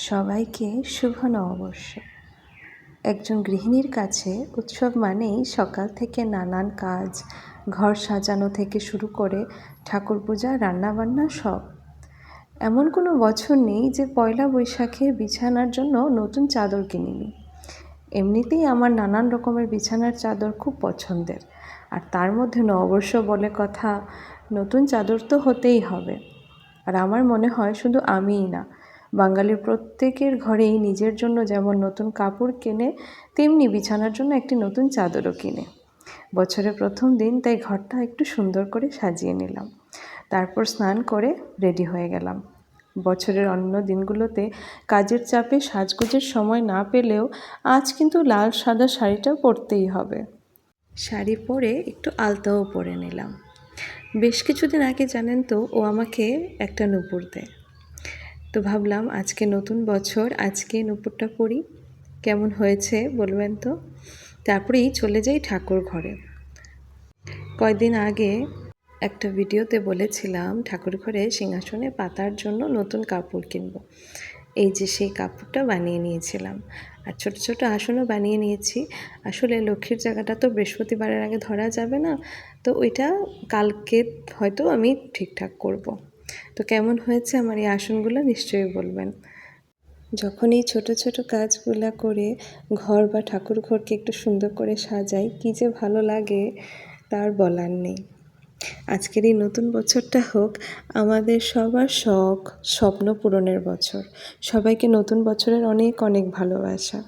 সবাইকে শুভ নববর্ষ। একজন গৃহিণীর কাছে উৎসব মানেই সকাল থেকে নানান কাজ, ঘর সাজানো থেকে শুরু করে ঠাকুর পূজা, রান্নাবান্না সব। এমন কোনো বছর নেই যে পয়লা বৈশাখে বিছানার জন্য নতুন চাদর কিনিনি। এমনিতেই আমার নানান রকমের বিছানার চাদর খুব পছন্দের, আর তার মধ্যে নববর্ষ বলে কথা, নতুন চাদর তো হতেই হবে। আর আমার মনে হয় শুধু আমিই না, বাঙালির প্রত্যেকের ঘরেই নিজের জন্য যেমন নতুন কাপড় কেনে, তেমনি বিছানার জন্য একটি নতুন চাদরও কিনে। বছরের প্রথম দিন তাই ঘরটা একটু সুন্দর করে সাজিয়ে নিলাম, তারপর স্নান করে রেডি হয়ে গেলাম। বছরের অন্য দিনগুলোতে কাজের চাপে সাজগোজের সময় না পেলেও আজ কিন্তু লাল সাদা শাড়িটা পরতেই হবে। শাড়ি পরে একটু আলতাও পরে নিলাম। বেশ কিছুদিন আগে জানেন তো, ও আমাকে একটা নূপুর দেয়, তো ভাবলাম আজকে নতুন বছর, আজকে নূপুরটা পরি, কেমন হয়েছে বলবেন তো। তারপরেই চলে যাই ঠাকুর ঘরে। কয়েকদিন আগে একটা ভিডিওতে বলেছিলাম ঠাকুর ঘরে সিংহাসনে পাতার জন্য নতুন কাপড় কিনবো। এই যে সেই কাপড়টা বানিয়ে নিয়েছিলাম, আর ছোট ছোট আসনও বানিয়ে নিয়েছি। আসলে লক্ষ্মীর জায়গাটা তো বৃহস্পতিবারের আগে ধরা যাবে না, তো ওইটা কালকে হয়তো আমি ঠিকঠাক করব। তো কেমন হয়েছে আমার এই আসনগুলো নিশ্চয়ই বলবেন। যখন এই ছোট ছোট কাজগুলো করে ঘর বা ঠাকুর ঘরকে একটু সুন্দর করে সাজাই, কী যে ভালো লাগে তার বলার নেই। আজকের এই নতুন বছরটা হোক আমাদের সবার শখ, স্বপ্ন পূরণের বছর। সবাইকে নতুন বছরের অনেক অনেক ভালোবাসা।